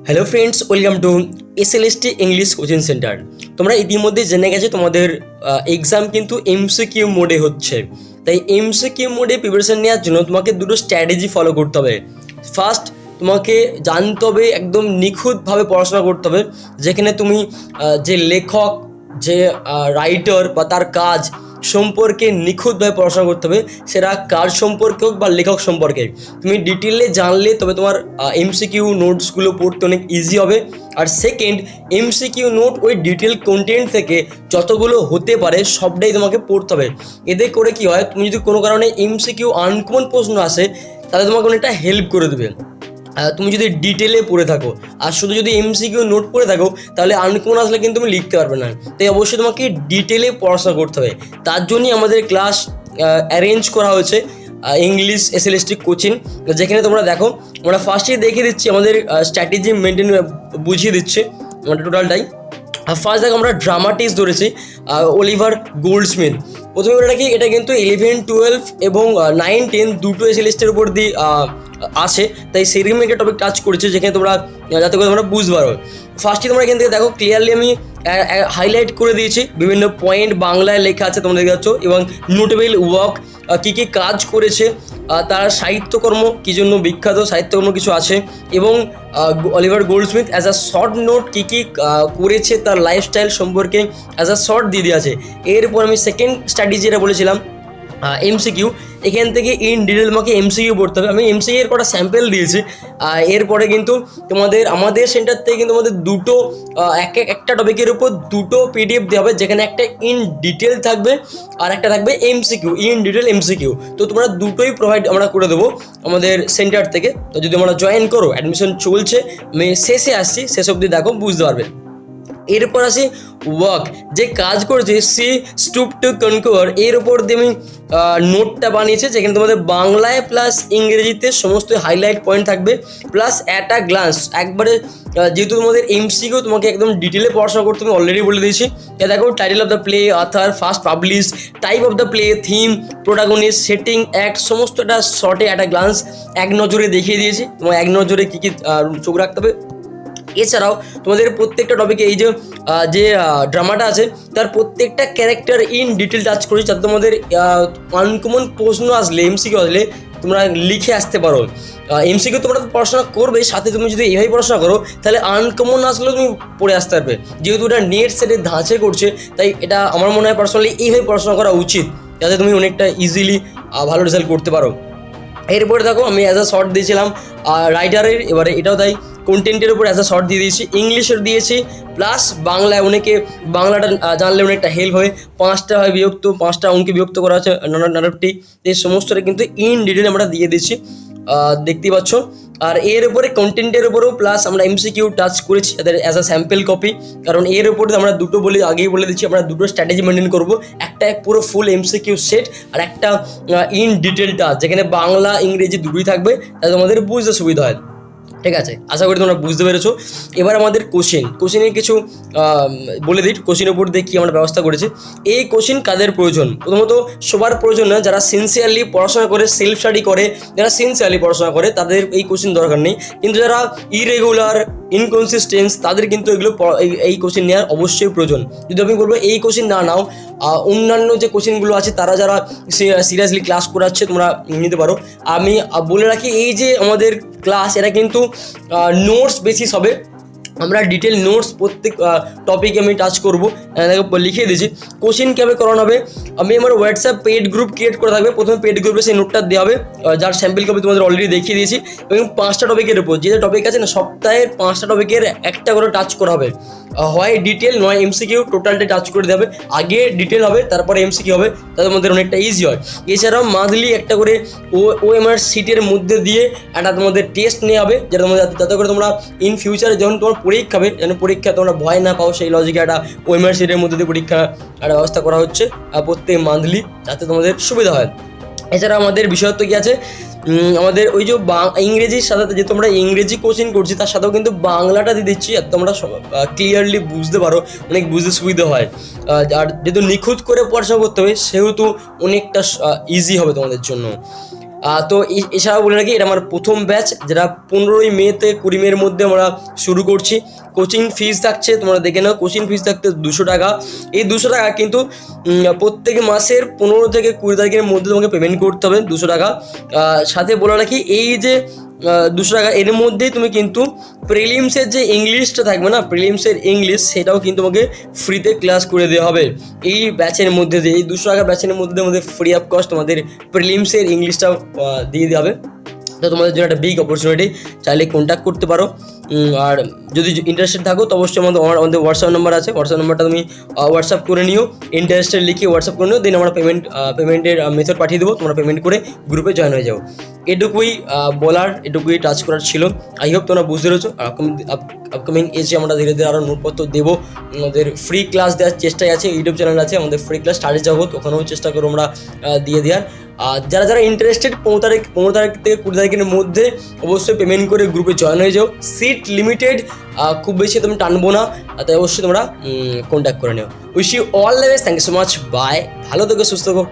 Hello friends, welcome to SLST English coaching centre. তোমরা ইতিমধ্যে জেনে গেছো তোমাদের এক্সাম কিন্তু এমসিকিউ মোডে হচ্ছে। তাই এমসিকিউ মোডে প্রিপারেশন নেওয়ার জন্য তোমাকে দুটো স্ট্র্যাটেজি ফলো করতে হবে। ফার্স্ট, তোমাকে জানতে হবে, একদম নিখুঁতভাবে পড়াশোনা করতে হবে, যেখানে তুমি যে লেখক, যে রাইটার বা তার কাজ সম্পর্কে নিখুঁতভাবে পড়াশোনা করতে হবে। সেটা কাজ সম্পর্কে হোক বা লেখক সম্পর্কে তুমি ডিটেলে জানলে তবে তোমার এমসিকিউ নোটসগুলো পড়তে অনেক ইজি হবে। আর সেকেন্ড, এমসিকিউ নোট ওই ডিটেল কন্টেন্ট থেকে যতগুলো হতে পারে সবটাই তোমাকে পড়তে হবে। এতে করে কি হয়, তুমি যদি কোনো কারণে এমসিকিউ আনকমন প্রশ্ন আসে তাহলে তোমাকে অনেকটা হেল্প করে দেবে। তুমি যদি ডিটেলে পড়ে থাকো আর শুধু যদি এমসিকিউ নোট পড়ে থাকো তাহলে আনকমন আসলে কিন্তু তুমি লিখতে পারবে না। তাই অবশ্যই তোমাকে ডিটেলে পড়াশোনা করতে হবে। তার জন্যই আমাদের ক্লাস অ্যারেঞ্জ করা হয়েছে ইংলিশ এসএলএসটি কোচিং, যেখানে তোমরা দেখো আমরা ফার্স্টেই দেখিয়ে দিচ্ছি, আমাদের স্ট্র্যাটেজি মেনটেন বুঝিয়ে দিচ্ছে আমাদের টোটালটাই। ফার্স্ট দেখো আমরা ড্রামাটিক্স ধরেছি অলিভার গোল্ডস্মিথ। প্রথমে বলে রাখি, এটা কিন্তু 11, 12 এবং 9, 10 দুটো এসএলএসটির উপর দিয়ে আছে, তাই সেরকম একটা টপিক টাচ করেছে যেখানে তোমরা যাতে করে তোমরা বুঝতে পারো। ফার্স্টে তোমরা এখান থেকে দেখো ক্লিয়ারলি আমি হাইলাইট করে দিয়েছি, বিভিন্ন পয়েন্ট বাংলায় লেখা আছে তোমরা দেখতে পাচ্ছ, এবং নোটেবল ওয়ার্ক কী কী কাজ করেছে, তার সাহিত্যকর্ম কী জন্য বিখ্যাত, সাহিত্যকর্ম কিছু আছে, এবং Oliver Goldsmith as a short note কী কী করেছে তার লাইফস্টাইল সম্পর্কে অ্যাজ আ শর্ট দিয়ে দেওয়া আছে। এরপর আমি সেকেন্ড স্ট্র্যাটেজি যেটা বলেছিলাম এমসিকিউ, এখান থেকে ইন ডিটেল তোমাকে এমসিকিউ পড়তে হবে। আমি এমসিকিউ এর কটা স্যাম্পেল দিয়েছি। এরপরে কিন্তু তোমাদের আমাদের সেন্টার থেকে কিন্তু তোমাদের দুটো একটা টপিকের উপর দুটো পিডিএফ দেওয়া হবে, যেখানে একটা ইন ডিটেল থাকবে আর একটা থাকবে এমসিকিউ, ইন ডিটেল এমসিকিউ। তো তোমরা দুটোই প্রোভাইড আমরা করে দেবো আমাদের সেন্টার থেকে। তো যদি তোমরা জয়েন করো, অ্যাডমিশন চলছে, আমি শেষে আসছি, শেষ অবধি দেখো, বুঝতে পারবে। এরপর আসি ওয়ার্ক, যে কাজ করেছে সি স্টুপ টু কনকোয়ার, এর ওপর দিয়ে আমি নোটটা বানিয়েছে, যেখানে তোমাদের বাংলায় প্লাস ইংরেজিতে সমস্ত হাইলাইট পয়েন্ট থাকবে, প্লাস অ্যাট আ গ্লান্স একবারে। যেহেতু তোমাদের এমসিকিউ তোমাকে একদম ডিটেলে পড়াশোনা করতে আমি অলরেডি বলে দিয়েছি। দেখো title of the play, other, first publish, type of the play, theme, protagonist, setting, act, সমস্তটা শর্টে অ্যাট আ গ্লান্স এক নজরে দেখিয়ে দিয়েছি। তোমার এক নজরে কী কী চোখ রাখতে হবে। এছাড়াও তোমাদের প্রত্যেকটা টপিকে এই যে ড্রামাটা আছে তার প্রত্যেকটা ক্যারেক্টার ইন ডিটেল টাচ করেছি, যাতে তোমাদের আনকমন প্রশ্ন আসলে, এমসিকিউ আসলে তোমরা লিখে আসতে পারো। এমসিকিউ তোমরা পড়াশোনা করবে, সাথে তুমি যদি এইভাবে পড়াশোনা করো তাহলে আনকমন আসলেও তুমি পড়ে আসতে পারবে। যেহেতু এটা নেট সেটে ধাঁচে করছে, তাই এটা আমার মনে হয় পার্সোনালি এইভাবে পড়াশোনা করা উচিত, যাতে তুমি অনেকটা ইজিলি ভালো রেজাল্ট করতে পারো। এরপরে দেখো আমি অ্যাজ আ শর্ট দিয়েছিলাম রাইটারের, এবারে এটাও তাই কন্টেন্টের উপর অ্যাজ আ শর্ট দিয়ে দিয়েছি, ইংলিশের দিয়েছি, প্লাস বাংলায় অনেকে বাংলাটা জানলে অনেকটা হেল্প হয়। 5টা হয় বিভক্ত, 5টা অঙ্কে বিভক্ত করা আছে নাটকটি, এই সমস্তটা কিন্তু ইন ডিটেল আমরা দিয়ে দিচ্ছি, দেখতেই পাচ্ছ। আর এর উপরে কন্টেন্টের উপরেও প্লাস আমরা এমসিকিউ টাচ করেছি তাদের অ্যাজ আ স্যাম্পল কপি, কারণ এর উপরে আমরা দুটো আগেই বলে দিচ্ছি, আমরা দুটো স্ট্র্যাটেজি মেনটেন করবো, একটা পুরো ফুল এমসিকিউ সেট আর একটা ইন ডিটেল টাচ, যেখানে বাংলা ইংরেজি দুটোই থাকবে, তাতে আমাদের বুঝতে সুবিধা হয়। ঠিক আছে, আশা করি তোমরা বুঝতে পেরেছো। এবার আমাদের কোশ্চেনের কিছু বলে দিই, কোশ্চেনের উপর দিয়ে কী আমরা ব্যবস্থা করেছি। এই কোশ্চেন কাদের প্রয়োজন? প্রথমত সবার প্রয়োজন না, যারা সিনসিয়ারলি পড়াশোনা করে, সেলফ স্টাডি করে, যারা সিনসিয়ারলি পড়াশোনা করে তাদের এই কোশ্চেন দরকার নেই, কিন্তু যারা ইরেগুলার, ইনকনসিস্টেন্স, তাদের কিন্তু এগুলো এই কোশ্চেন নেওয়ার অবশ্যই প্রয়োজন। যদি আমি বলবো এই কোশ্চেন না নাও, অন্যান্য যে কোশ্চেনগুলো আছে তারা যারা সিরিয়াসলি ক্লাস করাচ্ছে তোমরা নিতে পারো। আমি বলে রাখি, এই যে আমাদের ক্লাস এটা কিন্তু নোটস বেসিস হবে, আমরা ডিটেল নোটস প্রত্যেক টপিকে আমি টাচ করবো, লিখে দিয়েছি। কোশ্চেন কীভাবে করানো হবে, আমি আমার হোয়াটসঅ্যাপ পেড গ্রুপ ক্রিয়েট করে থাকবে, প্রথমে পেড গ্রুপে সেই নোটটা দেওয়া হবে, যার স্যাম্পল কপি তোমাদের অলরেডি দেখিয়ে দিয়েছি, এবং 5টা টপিকের উপর যে টপিক আছে না, সপ্তাহের 5টা টপিকের একটা করে টাচ করা হবে, হয় ডিটেল নয় এমসিকিউ, টোটালটা টাচ করে দেওয়া হবে। আগে ডিটেল হবে, তারপরে এমসিকিউ হবে, তাদের মধ্যে অনেকটা ইজি হয়। এছাড়াও মান্থলি একটা করে ওএমআর সিটের মধ্যে দিয়ে একটা তোমাদের টেস্ট নেওয়া হবে, যেটা তোমাদের যাতে করে তোমরা ইন ফিউচারে যখন তোমার পরীক্ষা হবে, যেন পরীক্ষা তোমরা ভয় না পাও, সেই লজিকে একটা ওএমআর সিটের মধ্যে দিয়ে পরীক্ষা একটা ব্যবস্থা করা হচ্ছে প্রত্যেক মান্থলি, যাতে তোমাদের সুবিধা হয়। এছাড়া আমাদের বিষয়ত্ব কী আছে, আমাদের ওই যে ইংরেজির সাথে যে তোমরা ইংরেজি কোচিং করছি তার সাথেও কিন্তু বাংলাটা দিয়ে দিচ্ছি, আর তোমরা ক্লিয়ারলি বুঝতে পারো, অনেক বুঝতে সুবিধা হয়। আর যেহেতু নিখুঁত করে পড়াশোনা করতে হবে, সেহেতু অনেকটা ইজি হবে তোমাদের জন্য। তো এছাড়াও বলে রাখি, এটা আমার প্রথম ব্যাচ, যেটা 15ই মে থেকে 20 মের মধ্যে আমরা শুরু করছি। কোচিং ফিস থাকছে, তোমরা দেখে নাও, কোচিং ফিস থাকতে 200 টাকা। এই 200 টাকা কিন্তু প্রত্যেক মাসের 15 থেকে 20 তারিখের মধ্যে তোমাকে পেমেন্ট করতে হবে 200 টাকা। সাথে বলে রাখি, এই যে 200 টাকা, এর মধ্যেই তুমি কিন্তু প্রিলিমসের যে ইংলিশটা থাকবে না, প্রিলিমসের ইংলিশ, সেটাও কিন্তু তোমাকে ফ্রিতে ক্লাস করে দেওয়া হবে এই ব্যাচের মধ্যে দিয়ে। এই 200 টাকা ব্যাচের মধ্যে ফ্রি অফ কস্ট তোমাদের প্রিলিমসের ইংলিশটাও দিয়ে দেওয়া হবে। তো তোমাদের জন্য একটা বিগ অপরচুনিটি, চাইলে কন্ট্যাক্ট করতে পারো। আর যদি ইন্টারেস্টেড থাকো তো অবশ্যই আমাদের হোয়াটসঅ্যাপ নাম্বার আছে, হোয়াটসঅ্যাপ নাম্বারটা তুমি হোয়াটসঅ্যাপ করে নিও, ইন্টারেস্টেড লিখে হোয়াটসঅ্যাপ করে নিও, দেন আমরা পেমেন্টের মেথড পাঠিয়ে দেবো, তোমরা পেমেন্ট করে গ্রুপে জয়েন হয়ে যাও। এটুকুই বলার, এটুকুই টাচ করার ছিল। আই হোপ তোমরা বুঝতে পেরেছো। আপকামিং এজে আমরা ধীরে ধীরে আরও নোটপত্র দেবো, আমাদের ফ্রি ক্লাস দেওয়ার চেষ্টায় আছে, ইউটিউব চ্যানেল আছে আমাদের ফ্রি ক্লাস স্টাডি জগৎ, ওখানেও চেষ্টা করবো আমরা দিয়ে দেওয়ার। আর যারা ইন্টারেস্টেড 15 তারিখ থেকে 20 তারিখের মধ্যে অবশ্যই পেমেন্ট করে গ্রুপে জয়েন হয়ে যাও। সিট লিমিটেড, খুব বেশি তুমি টানবো না, তাই অবশ্যই তোমরা কন্ট্যাক্ট করে নিও। Wish you all the best, thank you so much, bye, ভালো থেকো, সুস্থ থেকো।